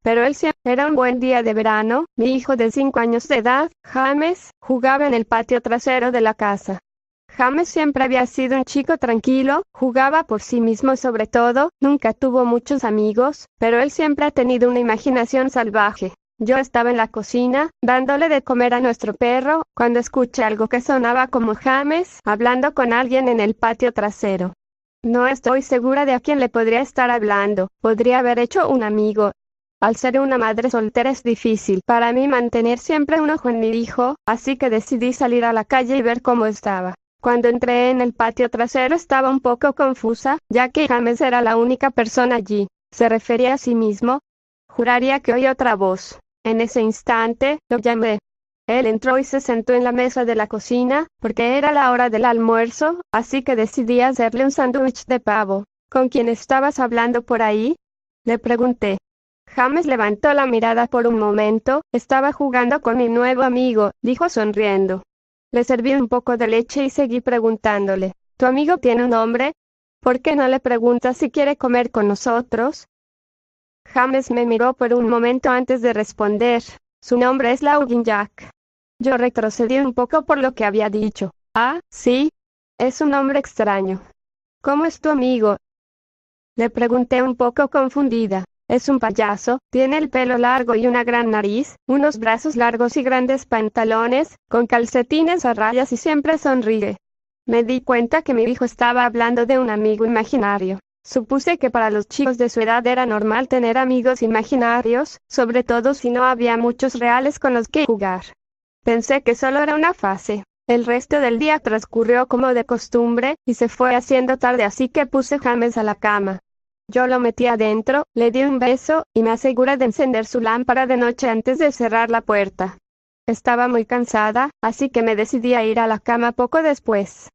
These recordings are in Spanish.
pero él siempre era un buen día de verano. Mi hijo de 5 años de edad, James, jugaba en el patio trasero de la casa. James siempre había sido un chico tranquilo, jugaba por sí mismo sobre todo, nunca tuvo muchos amigos, pero él siempre ha tenido una imaginación salvaje. Yo estaba en la cocina, dándole de comer a nuestro perro, cuando escuché algo que sonaba como James, hablando con alguien en el patio trasero. No estoy segura de a quién le podría estar hablando, podría haber hecho un amigo. Al ser una madre soltera es difícil para mí mantener siempre un ojo en mi hijo, así que decidí salir a la calle y ver cómo estaba. Cuando entré en el patio trasero estaba un poco confusa, ya que James era la única persona allí. ¿Se refería a sí mismo? Juraría que oí otra voz. En ese instante, lo llamé. Él entró y se sentó en la mesa de la cocina, porque era la hora del almuerzo, así que decidí hacerle un sándwich de pavo. ¿Con quién estabas hablando por ahí?, le pregunté. James levantó la mirada por un momento. Estaba jugando con mi nuevo amigo, dijo sonriendo. Le serví un poco de leche y seguí preguntándole. ¿Tu amigo tiene un nombre? ¿Por qué no le preguntas si quiere comer con nosotros? James me miró por un momento antes de responder. Su nombre es Laughing Jack. Yo retrocedí un poco por lo que había dicho. Ah, sí. Es un nombre extraño. ¿Cómo es tu amigo?, le pregunté un poco confundida. Es un payaso, tiene el pelo largo y una gran nariz, unos brazos largos y grandes pantalones, con calcetines a rayas y siempre sonríe. Me di cuenta que mi hijo estaba hablando de un amigo imaginario. Supuse que para los chicos de su edad era normal tener amigos imaginarios, sobre todo si no había muchos reales con los que jugar. Pensé que solo era una fase. El resto del día transcurrió como de costumbre, y se fue haciendo tarde, así que puse James a la cama. Yo lo metí adentro, le di un beso, y me aseguré de encender su lámpara de noche antes de cerrar la puerta. Estaba muy cansada, así que me decidí a ir a la cama poco después.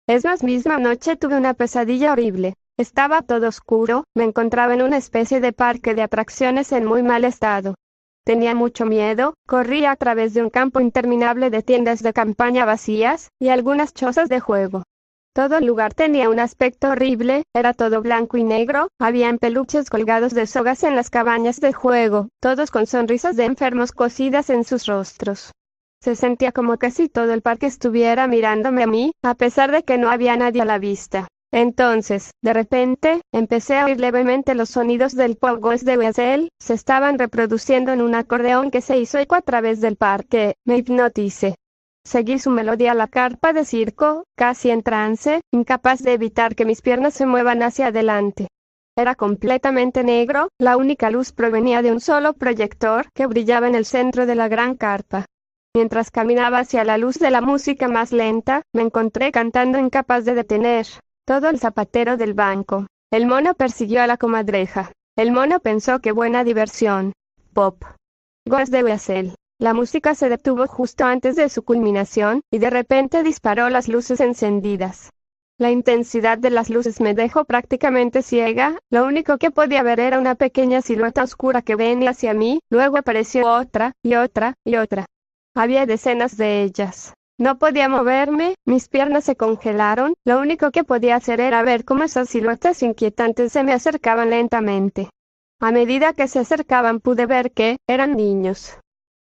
Esa misma noche tuve una pesadilla horrible. Estaba todo oscuro, me encontraba en una especie de parque de atracciones en muy mal estado. Tenía mucho miedo, corría a través de un campo interminable de tiendas de campaña vacías, y algunas chozas de juego. Todo el lugar tenía un aspecto horrible, era todo blanco y negro, habían peluches colgados de sogas en las cabañas de juego, todos con sonrisas de enfermos cosidas en sus rostros. Se sentía como que si todo el parque estuviera mirándome a mí, a pesar de que no había nadie a la vista. Entonces, de repente, empecé a oír levemente los sonidos del pop Ghost de Weasel, se estaban reproduciendo en un acordeón que se hizo eco a través del parque. Me hipnoticé. Seguí su melodía a la carpa de circo, casi en trance, incapaz de evitar que mis piernas se muevan hacia adelante. Era completamente negro, la única luz provenía de un solo proyector que brillaba en el centro de la gran carpa. Mientras caminaba hacia la luz de la música más lenta, me encontré cantando incapaz de detener. Todo el zapatero del banco. El mono persiguió a la comadreja. El mono pensó que buena diversión. Pop. Ghost de Weasel. La música se detuvo justo antes de su culminación, y de repente disparó las luces encendidas. La intensidad de las luces me dejó prácticamente ciega, lo único que podía ver era una pequeña silueta oscura que venía hacia mí, luego apareció otra, y otra, y otra. Había decenas de ellas. No podía moverme, mis piernas se congelaron, lo único que podía hacer era ver cómo esas siluetas inquietantes se me acercaban lentamente. A medida que se acercaban pude ver que eran niños.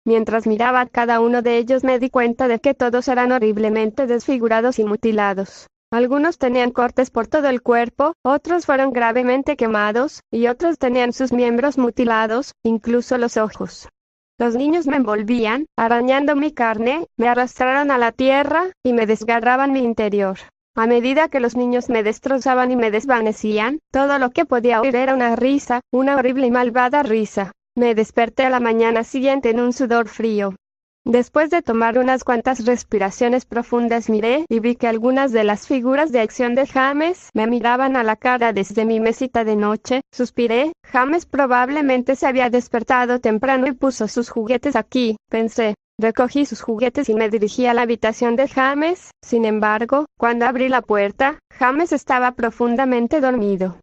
Mientras miraba a cada uno de ellos me di cuenta de que todos eran horriblemente desfigurados y mutilados. Algunos tenían cortes por todo el cuerpo, otros fueron gravemente quemados, y otros tenían sus miembros mutilados, incluso los ojos. Los niños me envolvían, arañando mi carne, me arrastraron a la tierra, y me desgarraban mi interior. A medida que los niños me destrozaban y me desvanecían, todo lo que podía oír era una risa, una horrible y malvada risa. Me desperté a la mañana siguiente en un sudor frío. Después de tomar unas cuantas respiraciones profundas miré y vi que algunas de las figuras de acción de James me miraban a la cara desde mi mesita de noche. Suspiré. James probablemente se había despertado temprano y puso sus juguetes aquí, pensé. Recogí sus juguetes y me dirigí a la habitación de James. Sin embargo, cuando abrí la puerta, James estaba profundamente dormido.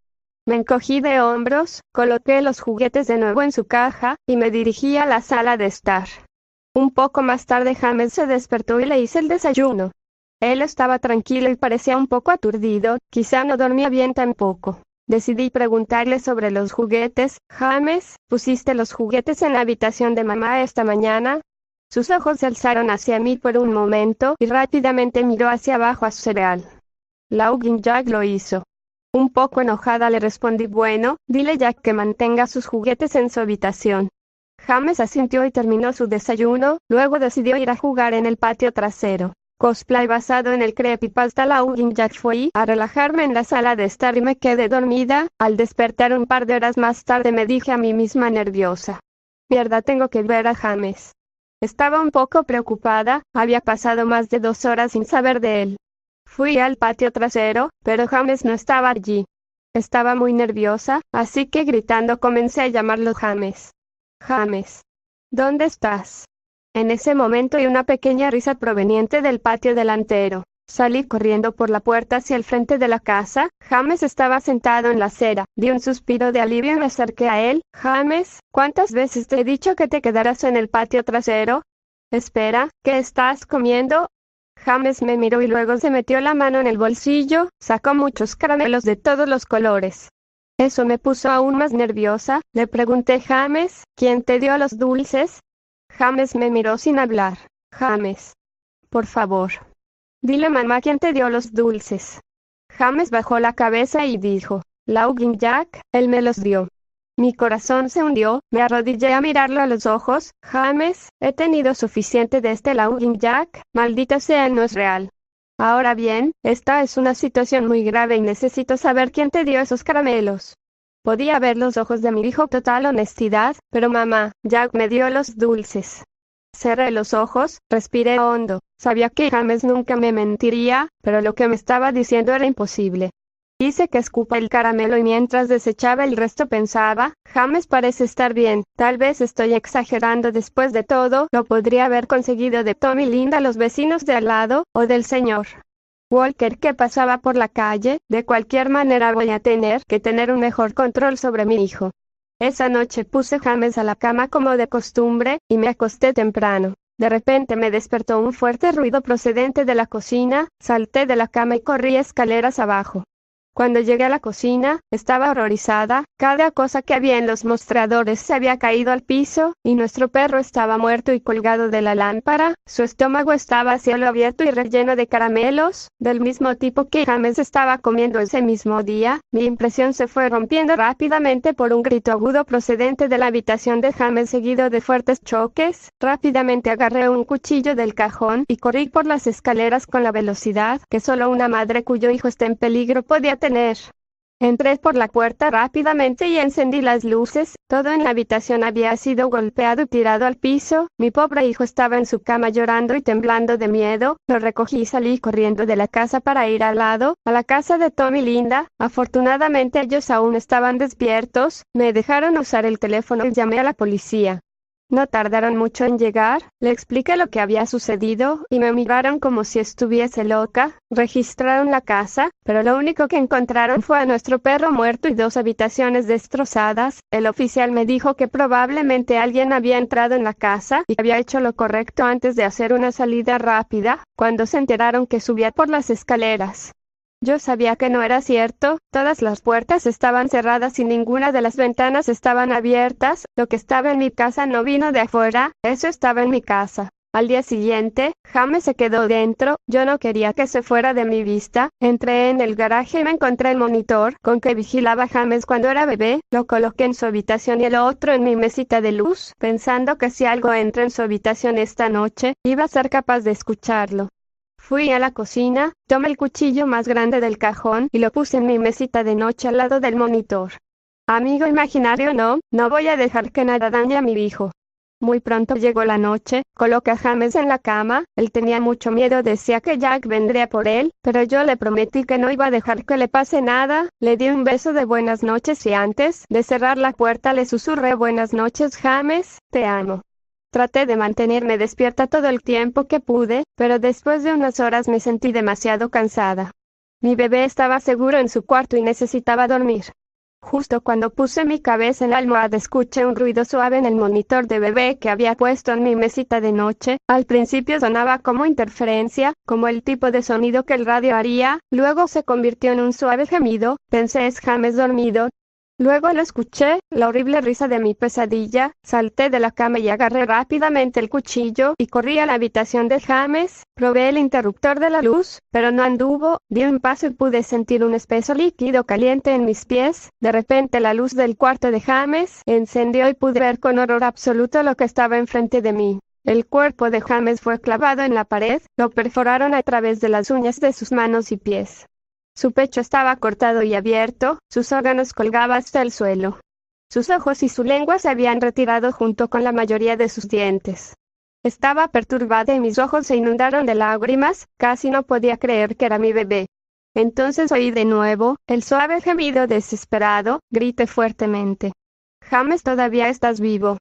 Me encogí de hombros, coloqué los juguetes de nuevo en su caja, y me dirigí a la sala de estar. Un poco más tarde James se despertó y le hice el desayuno. Él estaba tranquilo y parecía un poco aturdido, quizá no dormía bien tampoco. decidí preguntarle sobre los juguetes. James, ¿pusiste los juguetes en la habitación de mamá esta mañana? Sus ojos se alzaron hacia mí por un momento y rápidamente miró hacia abajo a su cereal. La Union Jack lo hizo. Un poco enojada le respondí, bueno, dile Jack que mantenga sus juguetes en su habitación. James asintió y terminó su desayuno, luego decidió ir a jugar en el patio trasero. Cosplay basado en el creepypasta La Union Jack. Fui a relajarme en la sala de estar y me quedé dormida. Al despertar un par de horas más tarde me dije a mí misma nerviosa: mierda, tengo que ver a James. Estaba un poco preocupada, había pasado más de 2 horas sin saber de él. Fui al patio trasero, pero James no estaba allí. Estaba muy nerviosa, así que gritando comencé a llamarlo: James. James. ¿Dónde estás? En ese momento oí una pequeña risa proveniente del patio delantero. Salí corriendo por la puerta hacia el frente de la casa. James estaba sentado en la acera. Di un suspiro de alivio y me acerqué a él. James, ¿cuántas veces te he dicho que te quedaras en el patio trasero? Espera, ¿qué estás comiendo? James me miró y luego se metió la mano en el bolsillo, sacó muchos caramelos de todos los colores. Eso me puso aún más nerviosa. Le pregunté: James, ¿quién te dio los dulces? James me miró sin hablar. James, por favor, dile a mamá quién te dio los dulces. James bajó la cabeza y dijo: La Union Jack, él me los dio. Mi corazón se hundió, me arrodillé a mirarlo a los ojos. James, he tenido suficiente de este La Union Jack, maldita sea, no es real. Ahora bien, esta es una situación muy grave y necesito saber quién te dio esos caramelos. Podía ver los ojos de mi hijo total honestidad, pero mamá, Jack me dio los dulces. Cerré los ojos, respiré hondo. Sabía que James nunca me mentiría, pero lo que me estaba diciendo era imposible. Hice que escupa el caramelo y mientras desechaba el resto pensaba: James parece estar bien, tal vez estoy exagerando, después de todo, lo podría haber conseguido de Tom y Linda, los vecinos de al lado, o del señor Walker que pasaba por la calle. De cualquier manera voy a tener que tener un mejor control sobre mi hijo. Esa noche puse James a la cama como de costumbre, y me acosté temprano. De repente me despertó un fuerte ruido procedente de la cocina, salté de la cama y corrí escaleras abajo. Cuando llegué a la cocina, estaba horrorizada. Cada cosa que había en los mostradores se había caído al piso, y nuestro perro estaba muerto y colgado de la lámpara. Su estómago estaba a cielo abierto y relleno de caramelos, del mismo tipo que James estaba comiendo ese mismo día. Mi impresión se fue rompiendo rápidamente por un grito agudo procedente de la habitación de James, seguido de fuertes choques. Rápidamente agarré un cuchillo del cajón y corrí por las escaleras con la velocidad que solo una madre cuyo hijo está en peligro podía tener. Entré por la puerta rápidamente y encendí las luces. Todo en la habitación había sido golpeado y tirado al piso. Mi pobre hijo estaba en su cama llorando y temblando de miedo. Lo recogí y salí corriendo de la casa para ir al lado, a la casa de Tom y Linda. Afortunadamente ellos aún estaban despiertos. Me dejaron usar el teléfono y llamé a la policía. No tardaron mucho en llegar, le expliqué lo que había sucedido, y me miraron como si estuviese loca. Registraron la casa, pero lo único que encontraron fue a nuestro perro muerto y 2 habitaciones destrozadas. El oficial me dijo que probablemente alguien había entrado en la casa y había hecho lo correcto antes de hacer una salida rápida, cuando se enteraron que subía por las escaleras. Yo sabía que no era cierto. Todas las puertas estaban cerradas y ninguna de las ventanas estaban abiertas. Lo que estaba en mi casa no vino de afuera, eso estaba en mi casa. Al día siguiente, James se quedó dentro. Yo no quería que se fuera de mi vista. Entré en el garaje y me encontré el monitor con que vigilaba a James cuando era bebé. Lo coloqué en su habitación y el otro en mi mesita de luz, pensando que si algo entra en su habitación esta noche, iba a ser capaz de escucharlo. Fui a la cocina, tomé el cuchillo más grande del cajón y lo puse en mi mesita de noche al lado del monitor. Amigo imaginario, no voy a dejar que nada dañe a mi hijo. Muy pronto llegó la noche, coloqué a James en la cama. Él tenía mucho miedo, decía que Jack vendría por él, pero yo le prometí que no iba a dejar que le pase nada. Le di un beso de buenas noches y antes de cerrar la puerta le susurré: buenas noches, James, te amo. Traté de mantenerme despierta todo el tiempo que pude, pero después de unas horas me sentí demasiado cansada. Mi bebé estaba seguro en su cuarto y necesitaba dormir. Justo cuando puse mi cabeza en la almohada escuché un ruido suave en el monitor de bebé que había puesto en mi mesita de noche. Al principio sonaba como interferencia, como el tipo de sonido que el radio haría, luego se convirtió en un suave gemido. Pensé, es James dormido. Luego lo escuché, la horrible risa de mi pesadilla. Salté de la cama y agarré rápidamente el cuchillo y corrí a la habitación de James. Probé el interruptor de la luz, pero no anduvo. Di un paso y pude sentir un espeso líquido caliente en mis pies. De repente la luz del cuarto de James encendió y pude ver con horror absoluto lo que estaba enfrente de mí. El cuerpo de James fue clavado en la pared, lo perforaron a través de las uñas de sus manos y pies. Su pecho estaba cortado y abierto, sus órganos colgaban hasta el suelo. Sus ojos y su lengua se habían retirado junto con la mayoría de sus dientes. Estaba perturbada y mis ojos se inundaron de lágrimas, casi no podía creer que era mi bebé. Entonces oí de nuevo el suave gemido desesperado, grité fuertemente. James, todavía estás vivo.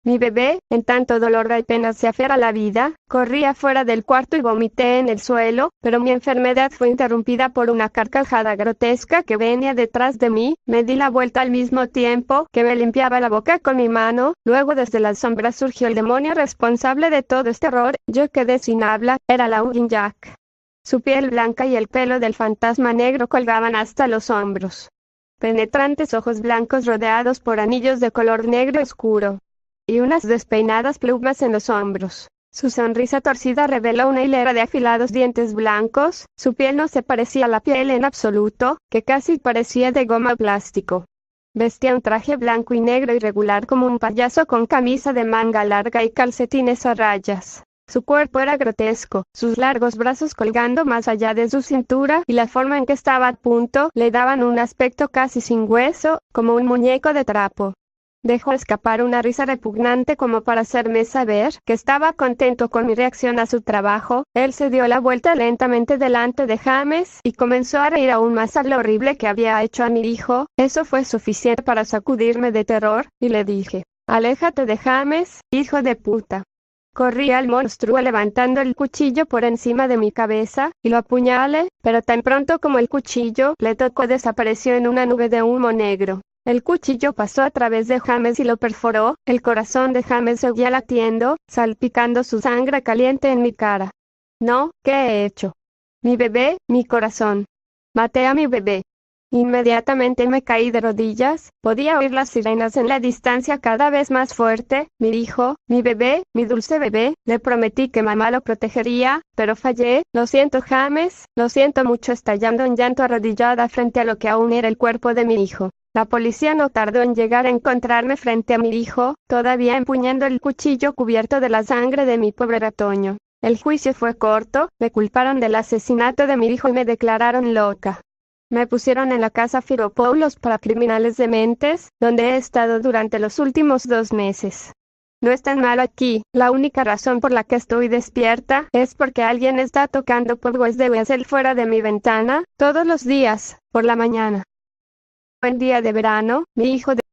Mi bebé, en tanto dolor y pena se aferra a la vida, corrí afuera del cuarto y vomité en el suelo, pero mi enfermedad fue interrumpida por una carcajada grotesca que venía detrás de mí. Me di la vuelta al mismo tiempo que me limpiaba la boca con mi mano. Luego desde las sombras surgió el demonio responsable de todo este horror. Yo quedé sin habla, era la Union Jack. Su piel blanca y el pelo del fantasma negro colgaban hasta los hombros. Penetrantes ojos blancos rodeados por anillos de color negro oscuro. Y unas despeinadas plumas en los hombros. Su sonrisa torcida reveló una hilera de afilados dientes blancos. Su piel no se parecía a la piel en absoluto, que casi parecía de goma o plástico. Vestía un traje blanco y negro irregular como un payaso con camisa de manga larga y calcetines a rayas. Su cuerpo era grotesco, sus largos brazos colgando más allá de su cintura y la forma en que estaba a punto le daban un aspecto casi sin hueso, como un muñeco de trapo. Dejó escapar una risa repugnante como para hacerme saber que estaba contento con mi reacción a su trabajo. Él se dio la vuelta lentamente delante de James y comenzó a reír aún más a lo horrible que había hecho a mi hijo. Eso fue suficiente para sacudirme de terror, y le dije, aléjate de James, hijo de puta. Corrí al monstruo levantando el cuchillo por encima de mi cabeza, y lo apuñalé, pero tan pronto como el cuchillo le tocó desapareció en una nube de humo negro. El cuchillo pasó a través de James y lo perforó. El corazón de James seguía latiendo, salpicando su sangre caliente en mi cara. No, ¿qué he hecho? Mi bebé, mi corazón. Maté a mi bebé. Inmediatamente me caí de rodillas, podía oír las sirenas en la distancia cada vez más fuerte. Mi hijo, mi bebé, mi dulce bebé, le prometí que mamá lo protegería, pero fallé. Lo siento, James, lo siento mucho, estallando en llanto arrodillada frente a lo que aún era el cuerpo de mi hijo. La policía no tardó en llegar a encontrarme frente a mi hijo, todavía empuñando el cuchillo cubierto de la sangre de mi pobre retoño. El juicio fue corto, me culparon del asesinato de mi hijo y me declararon loca. Me pusieron en la casa Firopoulos para criminales dementes, donde he estado durante los últimos 2 meses. No es tan malo aquí, la única razón por la que estoy despierta es porque alguien está tocando polvos de Wessel fuera de mi ventana, todos los días, por la mañana. Buen día de verano, mi hijo de